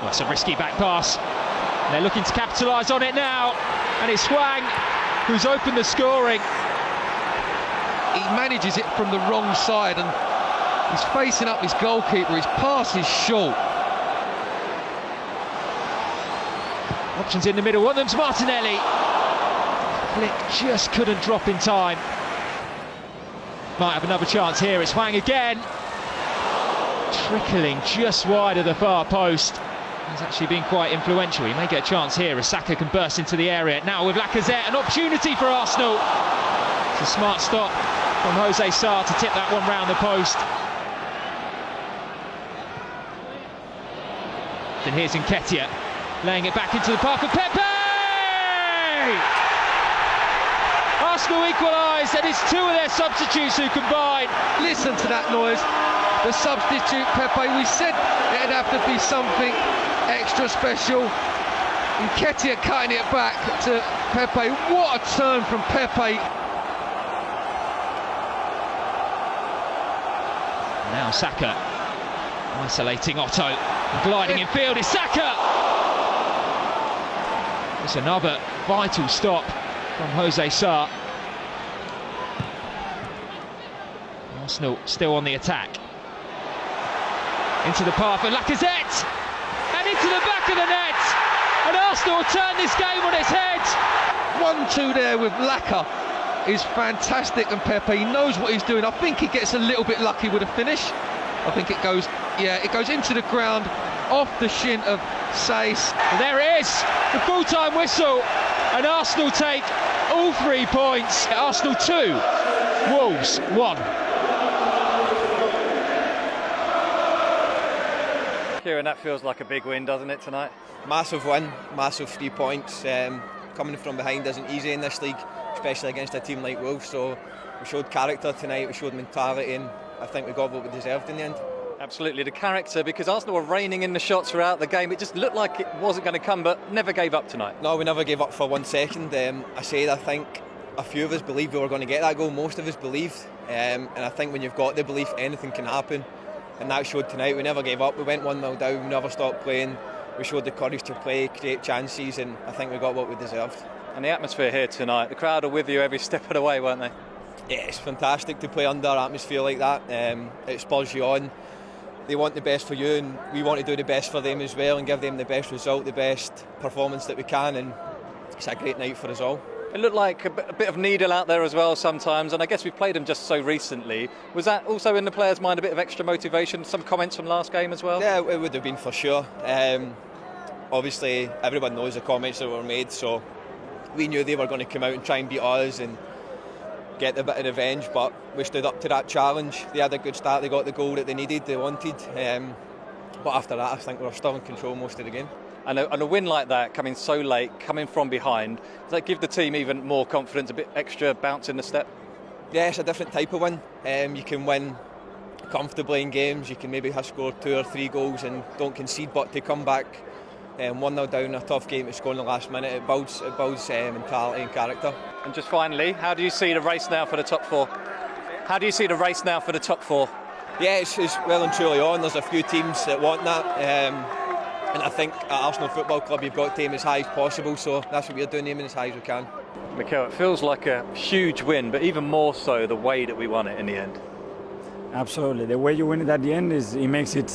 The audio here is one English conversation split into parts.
Well, it's a risky back pass. They're looking to capitalise on it now, and it's Hwang who's opened the scoring. He manages it from the wrong side, and he's facing up his goalkeeper. His pass is short. Options in the middle. One of them's Martinelli. Flick just couldn't drop in time. Might have another chance here. It's Hwang again. Trickling just wide of the far post. He's actually been quite influential. He may get a chance here as Saka can burst into the area. Now with Lacazette, an opportunity for Arsenal. It's a smart stop from Jose Sarr to tip that one round the post. Then here's Nketiah, laying it back into the path of Pepe! Arsenal equalise, and it's two of their substitutes who combine. Listen to that noise. The substitute Pepe, we said it'd have to be something extra special. Nketiah cutting it back to Pepe. What a turn from Pepe. Now Saka isolating Otto, gliding in field is Saka. It's another vital stop from Jose Sarr. Arsenal still on the attack. Into the path of Lacazette, and into the back of the net, and Arsenal turn this game on its head. 1-2 there with Laka is fantastic, and Pepe, he knows what he's doing. I think he gets a little bit lucky with a finish. I think it goes into the ground, off the shin of Saïss. And there it is, the full-time whistle, and Arsenal take all 3 points. Arsenal 2, Wolves 1. Kieran, that feels like a big win, doesn't it, tonight? Massive win, massive 3 points. Coming from behind isn't easy in this league, especially against a team like Wolves. So we showed character tonight, we showed mentality, and I think we got what we deserved in the end. Absolutely, the character, because Arsenal were reining in the shots throughout the game. It just looked like it wasn't going to come, but never gave up tonight. No, we never gave up for 1 second. I think a few of us believed we were going to get that goal. Most of us believed, and I think when you've got the belief, anything can happen. And that showed tonight. We never gave up. We went 1-0 down, we never stopped playing. We showed the courage to play, create chances, and I think we got what we deserved. And the atmosphere here tonight, the crowd are with you every step of the way, weren't they? Yeah, it's fantastic to play under an atmosphere like that. It spurs you on. They want the best for you, and we want to do the best for them as well and give them the best result, the best performance that we can, and it's a great night for us all. It looked like a bit of needle out there as well sometimes, and I guess we've played them just so recently. Was that also in the players' mind, a bit of extra motivation? Some comments from last game as well? Yeah, it would have been for sure. Obviously, everyone knows the comments that were made, so we knew they were going to come out and try and beat us and get a bit of revenge, but we stood up to that challenge. They had a good start, they got the goal that they needed, they wanted. But after that, I think we were still in control most of the game. And a win like that, coming so late, coming from behind, does that give the team even more confidence, a bit extra bounce in the step? Yeah, it's a different type of win. You can win comfortably in games, you can maybe have scored 2 or 3 goals and don't concede, but to come back 1-0 down, a tough game to score in the last minute, it builds mentality and character. And just finally, how do you see the race now for the top 4? How do you see the race now for the top 4? Yeah, it's well and truly on. There's a few teams that want that. And I think at Arsenal Football Club you've got to aim as high as possible, so that's what we're doing, aiming as high as we can. Mikel, it feels like a huge win, but even more so the way that we won it in the end. Absolutely. The way you win it at the end it makes it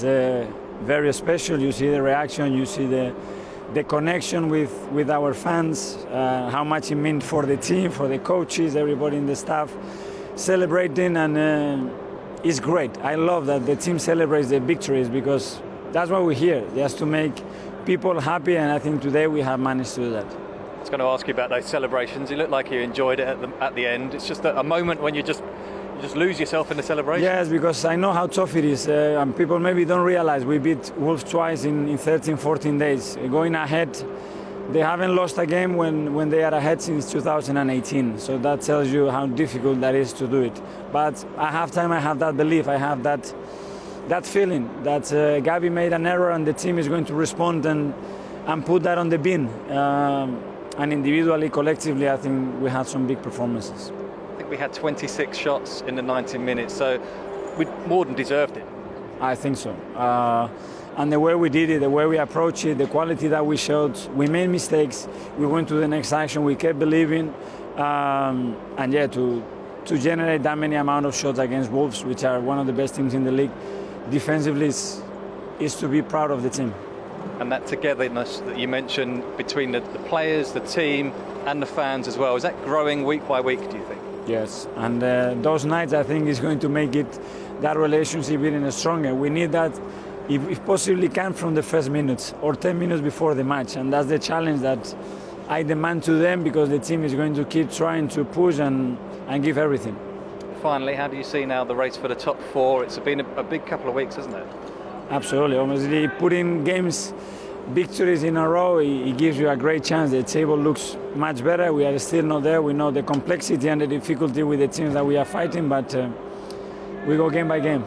very special. You see the reaction, you see the connection with our fans, how much it meant for the team, for the coaches, everybody in the staff celebrating, and it's great. I love that the team celebrates the victories because that's why we're here, just to make people happy, and I think today we have managed to do that. I was going to ask you about those celebrations. You look like you enjoyed it at the end. It's just a moment when you just lose yourself in the celebration. Yes, because I know how tough it is, and people maybe don't realize we beat Wolves twice in 13, 14 days. Going ahead, they haven't lost a game when they are ahead since 2018, so that tells you how difficult that is to do it. But at half-time I have that belief, I have that feeling that Gavi made an error and the team is going to respond and put that on the bin. And individually, collectively, I think we had some big performances. I think we had 26 shots in the 90 minutes, so we more than deserved it. I think so. And the way we did it, the way we approached it, the quality that we showed, we made mistakes, we went to the next action, we kept believing, and yeah, to generate that many amount of shots against Wolves, which are one of the best teams in the league, defensively is to be proud of the team. And that togetherness that you mentioned between the players, the team and the fans as well, is that growing week by week, do you think? Yes, and those nights I think is going to make that relationship even stronger. We need that, if possibly can, from the first minutes or 10 minutes before the match, and that's the challenge that I demand to them, because the team is going to keep trying to push and give everything. Finally, how do you see now the race for the top 4? It's been a big couple of weeks, hasn't it? Absolutely. Obviously, putting victories in a row, it gives you a great chance. The table looks much better. We are still not there. We know the complexity and the difficulty with the teams that we are fighting, but we go game by game.